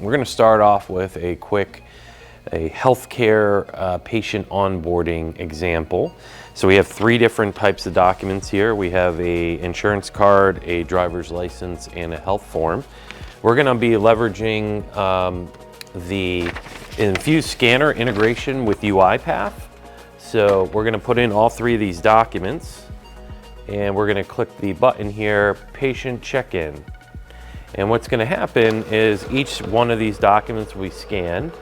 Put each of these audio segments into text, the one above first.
We're going to start off with a quick healthcare patient onboarding example. So we have three different types of documents here. We have a insurance card, a driver's license, and a health form. We're going to be leveraging the INfuse scanner integration with UiPath. So we're going to put in all three of these documents, and we're going to click the button here, patient check-in. And what's going to happen is each one of these documents we scanned.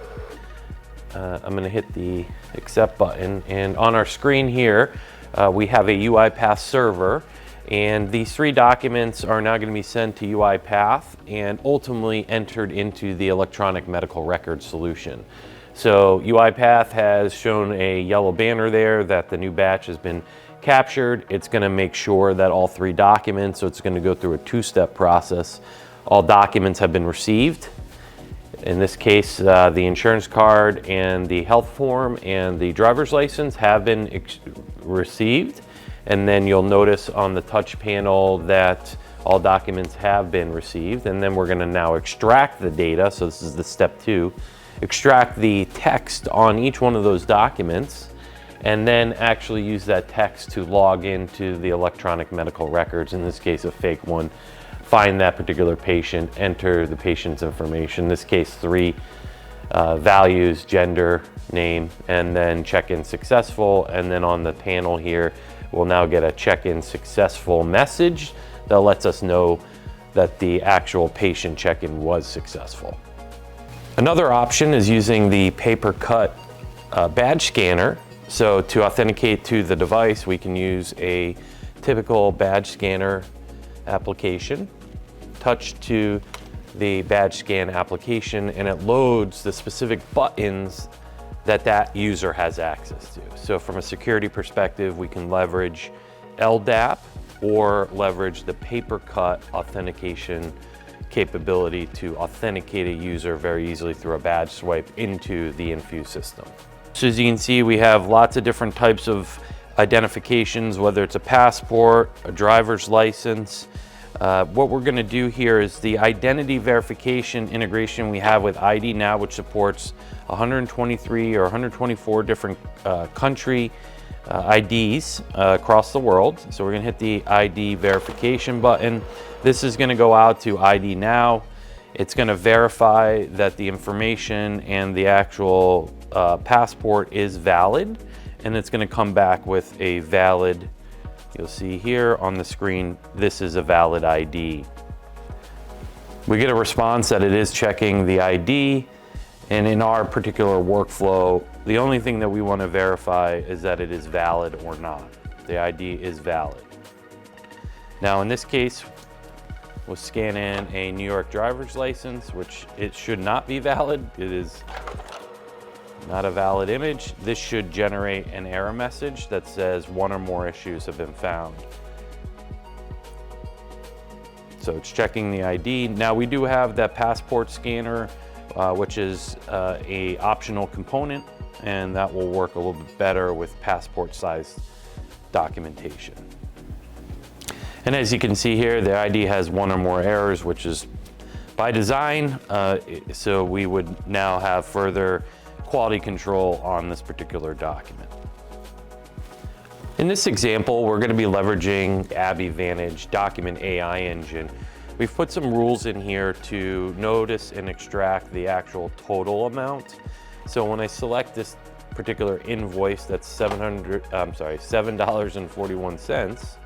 I'm going to hit the accept button, and on our screen here we have a UiPath server, and these three documents are now going to be sent to UiPath and ultimately entered into the electronic medical record solution. So UiPath has shown a yellow banner there that the new batch has been captured. It's going to make sure that all three documents, so it's going to go through a two-step process. All documents have been received. In this case, the insurance card and the health form and the driver's license have been received. And then you'll notice on the touch panel that all documents have been received. And then we're going to now extract the data. So this is the step 2. Extract the text on each one of those documents, and then actually use that text to log into the electronic medical records, in this case a fake one. Find that particular patient, enter the patient's information, in this case 3 values, gender, name, and then check-in successful. And then on the panel here, we'll now get a check-in successful message that lets us know that the actual patient check-in was successful. Another option is using the Papercut badge scanner. So to authenticate to the device, we can use a typical badge scanner application. Touch to the badge scan application, and it loads the specific buttons that user has access to. So from a security perspective, we can leverage LDAP or leverage the Papercut authentication capability to authenticate a user very easily through a badge swipe into the INfuse system. So as you can see, we have lots of different types of identifications, whether it's a passport, a driver's license. What we're going to do here is the identity verification integration we have with IDnow, which supports 123 or 124 different country IDs across the world. So we're going to hit the ID verification button. This is going to go out to IDnow. It's going to verify that the information and the actual passport is valid, and it's going to come back with a valid, you'll see here on the screen, this is a valid ID. We get a response that it is checking the ID, and in our particular workflow, the only thing that we want to verify is that it is valid or not. The ID is valid. Now in this case, we'll scan in a New York driver's license, which it should not be valid. It is not a valid image. This should generate an error message that says one or more issues have been found. So it's checking the ID. Now we do have that passport scanner, which is a optional component, and that will work a little bit better with passport size documentation. And as you can see here, the ID has one or more errors, which is by design. So we would now have further quality control on this particular document. In this example, we're going to be leveraging ABBYY Vantage document AI engine. We've put some rules in here to notice and extract the actual total amount. So when I select this particular invoice, that's $7.41,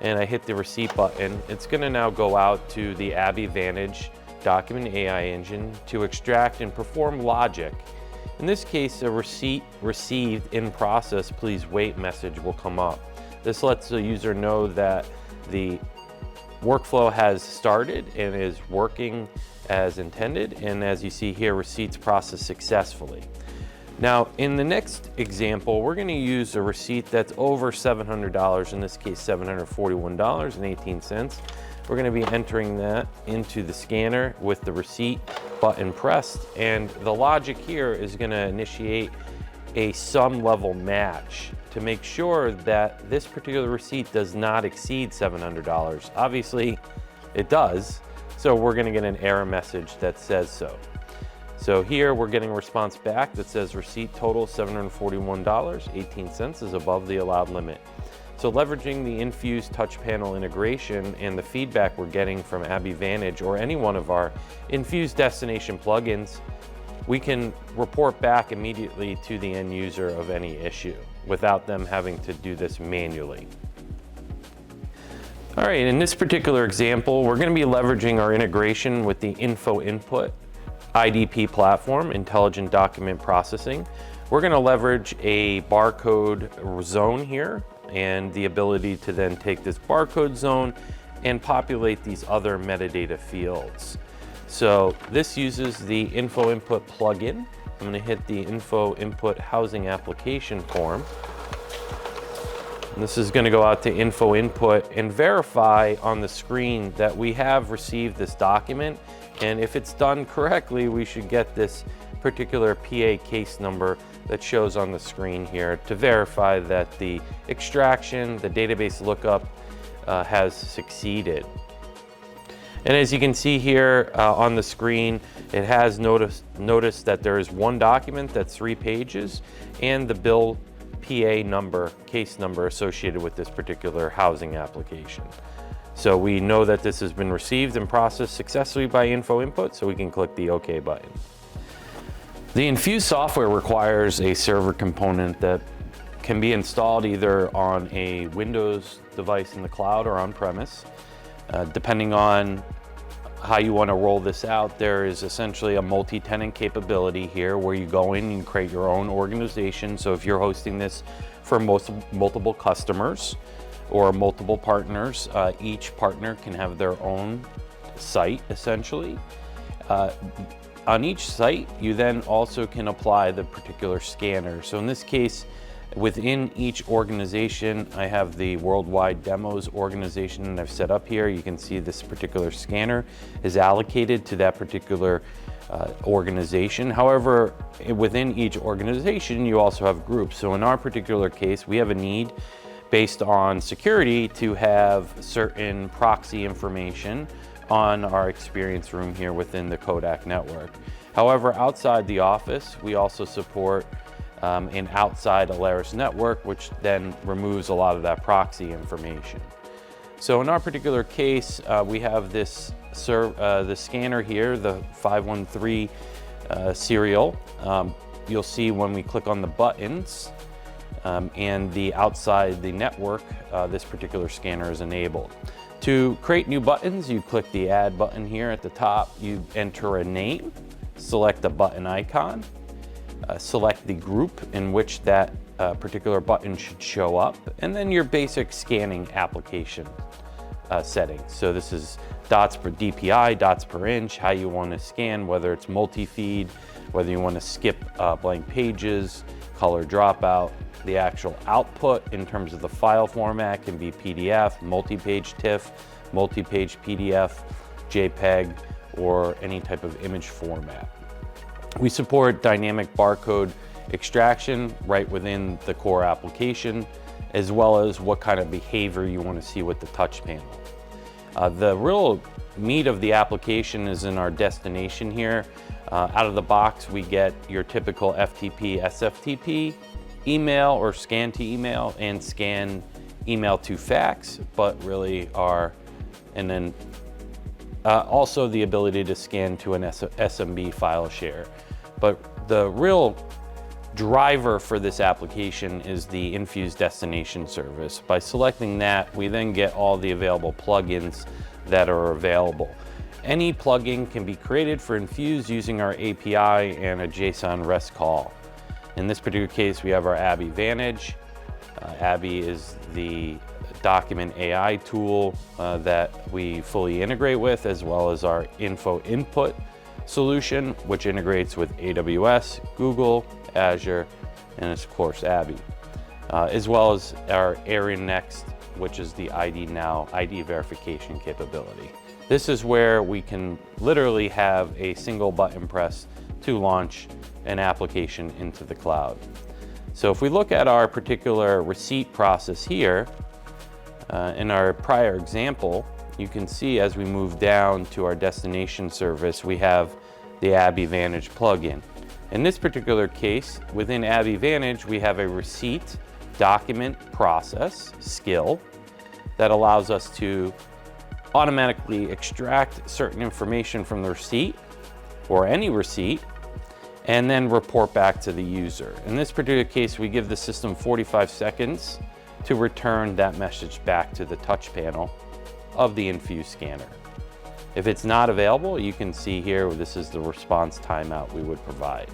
and I hit the receipt button, it's going to now go out to the ABBYY Vantage document AI engine to extract and perform logic. In this case, a receipt received in process, please wait message will come up. This lets the user know that the workflow has started and is working as intended, and as you see here, receipts processed successfully. Now, in the next example, we're going to use a receipt that's over $700, in this case $741.18. We're going to be entering that into the scanner with the receipt button pressed, and the logic here is going to initiate a sum level match to make sure that this particular receipt does not exceed $700. Obviously, it does, So we're going to get an error message that says so. So here we're getting a response back that says receipt total $741.18 is above the allowed limit. So leveraging the INfuse touch panel integration and the feedback we're getting from ABBYY Vantage or any one of our INfuse destination plugins, we can report back immediately to the end user of any issue without them having to do this manually. All right, in this particular example, we're going to be leveraging our integration with the Info Input IDP platform, Intelligent Document Processing. We're going to leverage a barcode zone here and the ability to then take this barcode zone and populate these other metadata fields. So this uses the Info Input plugin. I'm going to hit the Info Input Housing Application form. And this is going to go out to Info Input and verify on the screen that we have received this document. And if it's done correctly, we should get this particular PA case number that shows on the screen here to verify that the extraction, the database lookup has succeeded. And as you can see here on the screen, it has noticed that there is one document that's 3 pages and the bill PA number, case number associated with this particular housing application. So we know that this has been received and processed successfully by Info Input, so we can click the OK button. The INfuse software requires a server component that can be installed either on a Windows device in the cloud or on-premise. Depending on how you want to roll this out, there is essentially a multi-tenant capability here where you go in and create your own organization. So if you're hosting this for multiple customers or multiple partners, each partner can have their own site essentially. On each site, you then also can apply the particular scanner. So in this case, within each organization, I have the worldwide demos organization that I've set up here. You can see this particular scanner is allocated to that particular organization. However, within each organization, you also have groups. So in our particular case, we have a need based on security to have certain proxy information on our experience room here within the Kodak network. However, outside the office, we also support an outside Alaris network, which then removes a lot of that proxy information. So in our particular case, we have this the scanner here, the 513 serial. You'll see when we click on the buttons and the outside the network, this particular scanner is enabled. To create new buttons, you click the Add button here at the top. You enter a name, select a button icon, select the group in which that particular button should show up, and then your basic scanning application settings. So this is dots per DPI, dots per inch, how you want to scan, whether it's multi-feed, whether you want to skip blank pages, color dropout. The actual output in terms of the file format can be PDF, multi-page TIFF, multi-page PDF, JPEG, or any type of image format. We support dynamic barcode extraction right within the core application, as well as what kind of behavior you want to see with the touch panel. The real meat of the application is in our destination here. Out of the box, we get your typical FTP, SFTP, email or scan to email, and scan email to fax, but really and then also the ability to scan to an SMB file share. But the real driver for this application is the INfuse destination service. By selecting that, we then get all the available plugins that are available. Any plugin can be created for INfuse using our API and a JSON REST call. In this particular case, we have our ABBYY Vantage. ABBYY is the document AI tool that we fully integrate with, as well as our Info Input solution, which integrates with AWS, Google, Azure, and of course ABBYY, as well as our AreaNext, which is the IDnow ID verification capability. This is where we can literally have a single button press to launch an application into the cloud. So if we look at our particular receipt process here, in our prior example, you can see as we move down to our destination service, we have the ABBYY Vantage plugin. In this particular case, within ABBYY Vantage, we have a receipt document process skill that allows us to automatically extract certain information from the receipt or any receipt and then report back to the user. In this particular case, we give the system 45 seconds to return that message back to the touch panel of the INfuse scanner. If it's not available, you can see here, this is the response timeout we would provide.